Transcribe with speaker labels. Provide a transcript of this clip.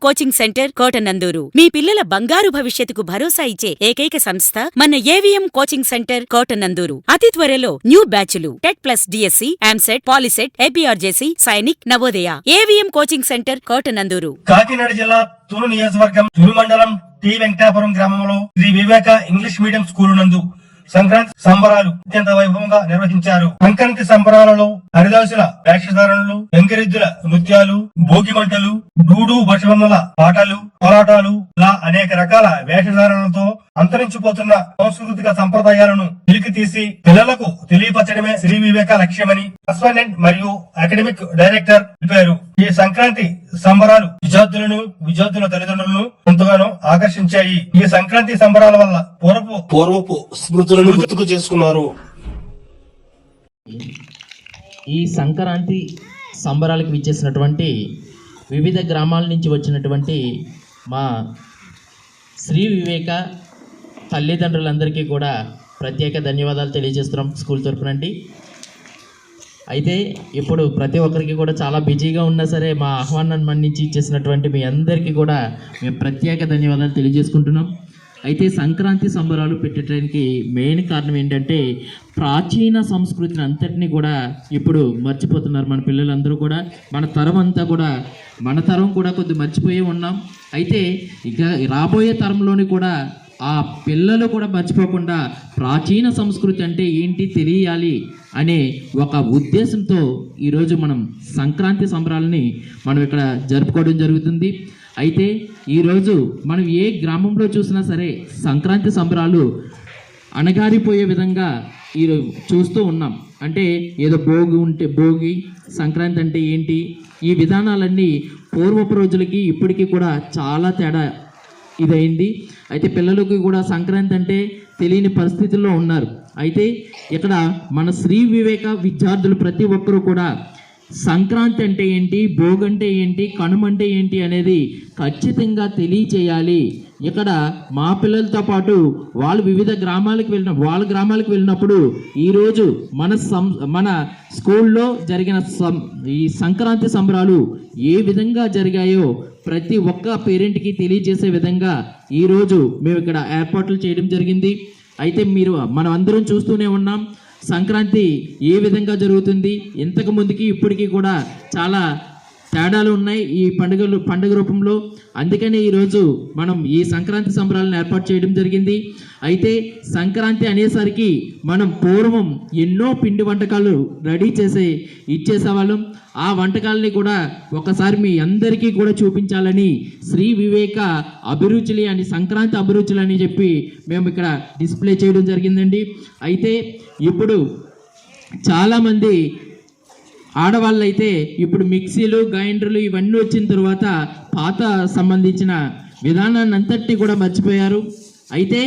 Speaker 1: Coaching centre Kotananduru మీ పిల్లల బంగారు భవిష్యత్తుకు భరోసా ఇచ్చే ఏకైక సంస్థ మన ఏవిఎం కోచింగ్ సెంటర్ కోటనందూరు. అతి త్వరలో న్యూ బ్యాచ్లు TET plus DSC, EAMCET, POLYCET, APRJC, Sainik, Navodaya. AVM coaching centre Kotananduru.
Speaker 2: Kakinada జిల్లా తూరు నియోజకవర్గం తూరు మండలం టి వెంకటాపురం గ్రామంలో Sri Viveka English medium school నందు సంక్రాంతి సంబరాలు అత్యంత వైభవంగా నిర్వహించారు. సంక్రాంతి సంబరాలలో హరిదాసుల వేషధారణలు, వెంకరెద్దుల నృత్యాలు, భోగి మంటలు, డూడు బసవన్నల పాటలు, పోరాటాలు ఇలా అనేక రకాల వేషధారణలతో అంతరించిపోతున్న సాంస్కృతిక సంప్రదాయాలను వెలికి తీసి పిల్లలకు తెలియపరచడమే శ్రీ వివేక లక్ష్యమని కరెస్పాండెంట్ మరియు అకాడమిక్ డైరెక్టర్ తెలిపారు. ఈ సంక్రాంతి సంబరాలు విద్యార్థుల తల్లిదండ్రులను ఎంతగానో ఆకర్షించాయి. ఈ సంక్రాంతి సంబరాల వల్ల పూర్వపు స్మృతులను గుర్తుకు చేసుకున్నారు.
Speaker 3: ఈ సంక్రాంతి సంబరాలకు విచ్చేసినటువంటి వివిధ గ్రామాల నుంచి వచ్చినటువంటి మా శ్రీ వివేక తల్లిదండ్రులందరికీ కూడా ప్రత్యేక ధన్యవాదాలు తెలియజేస్తున్నాం స్కూల్ తరఫునండి. అయితే ఇప్పుడు ప్రతి ఒక్కరికి కూడా చాలా బిజీగా ఉన్నా సరే మా ఆహ్వానాన్ని మన్నించి ఇచ్చేసినటువంటి మీ అందరికీ కూడా మేము ప్రత్యేక ధన్యవాదాలు తెలియజేసుకుంటున్నాం. అయితే సంక్రాంతి సంబరాలు పెట్టడానికి మెయిన్ కారణం ఏంటంటే ప్రాచీన సంస్కృతిని అంతటినీ కూడా ఇప్పుడు మర్చిపోతున్నారు మన పిల్లలందరూ కూడా. మన తరం కూడా కొద్ది మర్చిపోయి ఉన్నాం. అయితే ఇక రాబోయే తరంలోని కూడా ఆ పిల్లలు కూడా మర్చిపోకుండా ప్రాచీన సంస్కృతి అంటే ఏంటి తెలియాలి అనే ఒక ఉద్దేశంతో ఈరోజు మనం సంక్రాంతి సంబరాలని మనం ఇక్కడ జరుపుకోవడం జరుగుతుంది. అయితే ఈరోజు మనం ఏ గ్రామంలో చూసినా సరే సంక్రాంతి సంబరాలు అణగారిపోయే విధంగా ఈరోజు చూస్తూ ఉన్నాం. అంటే ఏదో భోగి సంక్రాంతి అంటే ఏంటి, ఈ విధానాలన్నీ పూర్వపు రోజులకి ఇప్పటికీ కూడా చాలా తేడా ఇదైంది. అయితే పిల్లలకి కూడా సంక్రాంతి అంటే తెలియని పరిస్థితుల్లో ఉన్నారు. అయితే ఇక్కడ మన శ్రీ వివేక విద్యార్థులు ప్రతి ఒక్కరూ కూడా సంక్రాంతి అంటే ఏంటి, భోగి అంటే ఏంటి, కనుమ అంటే ఏంటి అనేది ఖచ్చితంగా తెలియచేయాలి. ఇక్కడ మా పిల్లలతో పాటు వాళ్ళు వివిధ గ్రామాలకు వెళ్ళినప్పుడు ఈరోజు మన స్కూల్లో జరిగిన ఈ సంక్రాంతి సంబరాలు ఏ విధంగా జరిగాయో ప్రతి ఒక్క పేరెంట్కి తెలియజేసే విధంగా ఈరోజు మేము ఇక్కడ ఏర్పాట్లు చేయడం జరిగింది. అయితే మనం అందరం చూస్తూనే ఉన్నాం సంక్రాంతి ఏ విధంగా జరుగుతుంది. ఇంతకు ముందుకి ఇప్పటికీ కూడా చాలా తేడాలు ఉన్నాయి ఈ పండుగ రూపంలో. అందుకనే ఈరోజు మనం ఈ సంక్రాంతి సంబరాలను ఏర్పాటు చేయడం జరిగింది. అయితే సంక్రాంతి అనేసరికి మనం పూర్వం ఎన్నో పిండి వంటకాలు రెడీ చేసి ఇచ్చేసేవాళ్ళం. ఆ వంటకాలని కూడా ఒకసారి మీ అందరికీ కూడా చూపించాలని శ్రీ వివేక అభిరుచులు అని సంక్రాంతి అభిరుచులు అని చెప్పి మేము ఇక్కడ డిస్ప్లే చేయడం జరిగిందండి. అయితే ఇప్పుడు చాలామంది ఆడవాళ్ళు అయితే ఇప్పుడు మిక్సీలు, గ్రైండర్లు ఇవన్నీ వచ్చిన తర్వాత పాత సంబంధించిన విధానాన్ని అంతటినీ కూడా మర్చిపోయారు. అయితే